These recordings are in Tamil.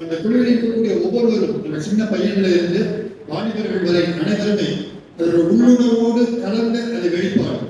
அந்த குழுவில் இருக்கக்கூடிய ஒவ்வொருவரும் அந்த சின்ன பையன்ல இருந்து வாலிபர்கள் வரை அனைவருமே அதோட உள்ளுணர்வோடு கலந்த அதை வெளிப்பாடு.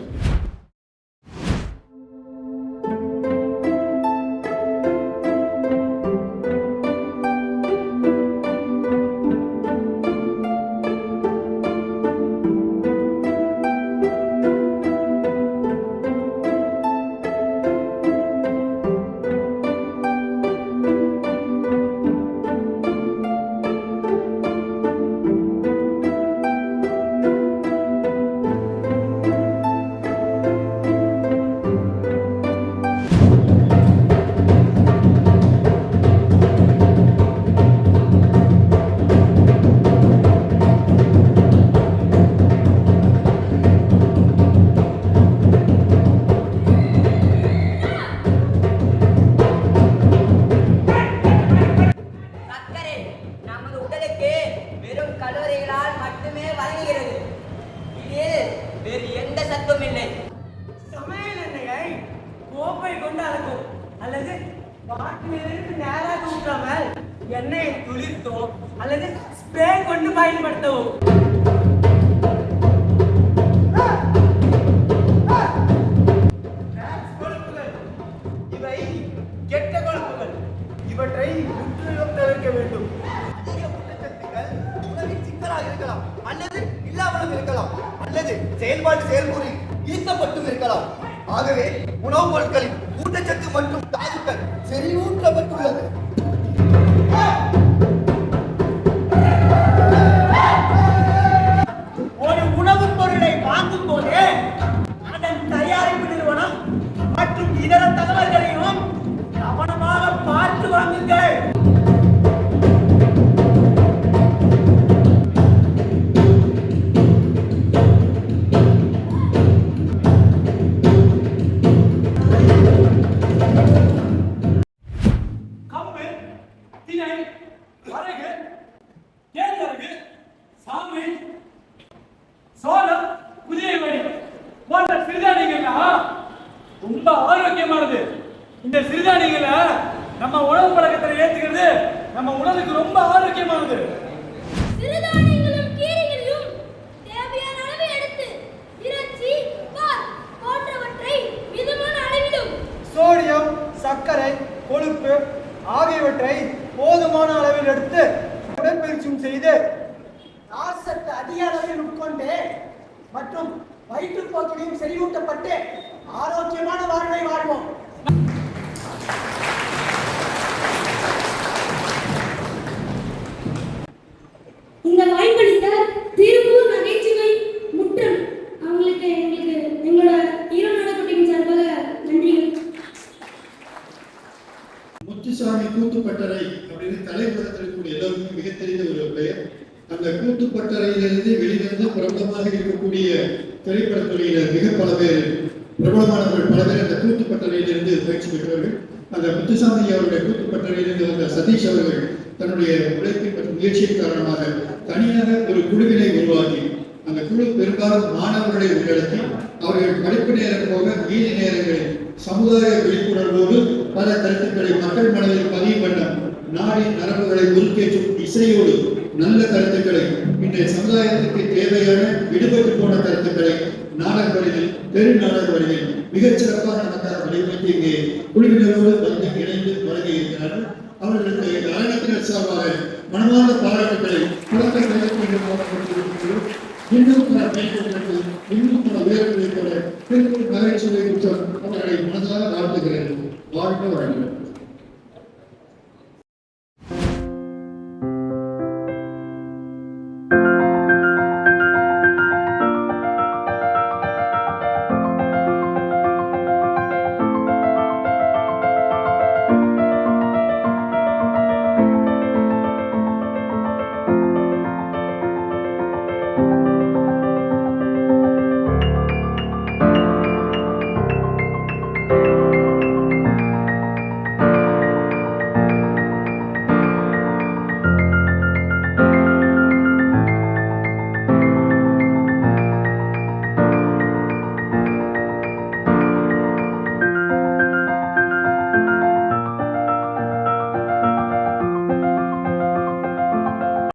வேறு எந்த சத்தும் இல்லை. சமையல் எண்ணெயை கோப்பை கொண்டு அளக்கும் அல்லது பாட்டிலிருந்து நேராக ஊற்றாமல் எண்ணெயை துளிர்த்தோ அல்லது ஸ்ப்ரே கொண்டு பயன்படுத்தவும். இவை கெட்ட கொழுப்புகள். இவற்றை முற்றிலும் தவிர்க்க வேண்டும். அதிக ஊட்டச்சத்துக்கள் உணவின் சிக்கலாக இருக்கலாம் அல்லது இல்லாமலும் இருக்கலாம் அல்லது செயல்பாட்டு செயல்முறை ஈர்க்கப்பட்டும் இருக்கலாம். ஆகவே உணவுப் பொருட்களின் ஊட்டச்சத்து மற்றும் தாதுக்கள் செறிவூட்டப்பட்டுள்ளது. ஒரு உணவுப் பொருளை வாங்கும் போதே அதன் தயாரிப்பு நிறுவனம் மற்றும் இதர தகவல்களையும் கவனமாக பார்த்து வாங்குங்கள். சோளம், குதிரைவாலி போன்ற சிறுதானியங்கள்லாம் ரொம்ப ஆரோக்கியமானது. இந்த சிறுதானியங்களை நம்ம உணவு பழக்கத்தில் ஏற்றுக்கிறது நம்ம உடலுக்கு ரொம்ப ஆரோக்கியமானது. சிறுதானியங்களும் கீரைகளையும் தேவையான அளவு எடுத்து இறைச்சி, பால் போன்றவற்றை மிதமான அளவிலும் சோடியம், சர்க்கரை, கொழுப்பு ஆகியவற்றை போதுமான அளவில் எடுத்து உடற்பயிற்சியும் செய்து நார்ச்சத்து அதிக அளவில் உட்கொண்டு மற்றும் வயிற்றுப்போக்கினையும் செறிவூட்டப்பட்டு ஆரோக்கியமான வாழ்வை வாழ்வோம். இந்த வாய்ப்பளித்த திருப்பூர் நகைச்சுவை முற்றம் அவங்களுக்கு எங்களோட ஈரோடு நாடகத்தின் சார்பாக நன்றிகள். முத்துசாமி கூத்துப்பட்டறை அப்படின்னு தலைப்புறத்தில் இருக்கக்கூடிய எல்லோருக்கும் மிக தெரிந்த ஒரு பெயர். அந்த கூத்துப்பட்டறையிலிருந்து வெளிவந்து பிரபலமாக இருக்கக்கூடிய திரைப்படத்துறையினர் மிக பல பேர் பிரபலமானவர்கள் பல பேர் அந்த கூத்துப்பட்டறையிலிருந்து பயிற்சி பெற்றவர்கள். அந்த முத்துசாமி அவருடைய கூத்துப்பட்டறையிலிருந்து வந்த சதீஷ் அவர்கள் தன்னுடைய உழைப்பின் மற்றும் முயற்சியின் காரணமாக தனியாக ஒரு குழுவினை உருவாக்கி அந்த குழு பெரும்பாலும் மாணவர்களை உள்ளடக்கி அவர்கள் படிப்பு நேரம் போக மீதி நேரங்களில் சமுதாய விழிப்புணர்வோடு பல கருத்துக்களை மக்கள் மனதில் பதிவு பண்ண நாடி நரம்புகளை உருக்கேற்றும் இசையோடு நல்ல கருத்துக்களை இன்றைய சமுதாயத்திற்கு தேவையான விடுபட்டு போன கருத்துக்களை நாடக வழியில் தெரு நாடக வழியில் மிகச் சிறப்பாக நமக்காக வடிவமைத்து இங்கே குழுவினரோடு வந்து இணைந்து வழங்கி இருக்கிறார்கள். அவர்களுக்கு அரங்கத்தினர் சார்பாக மனமான பாராட்டுக்களை இன்னும்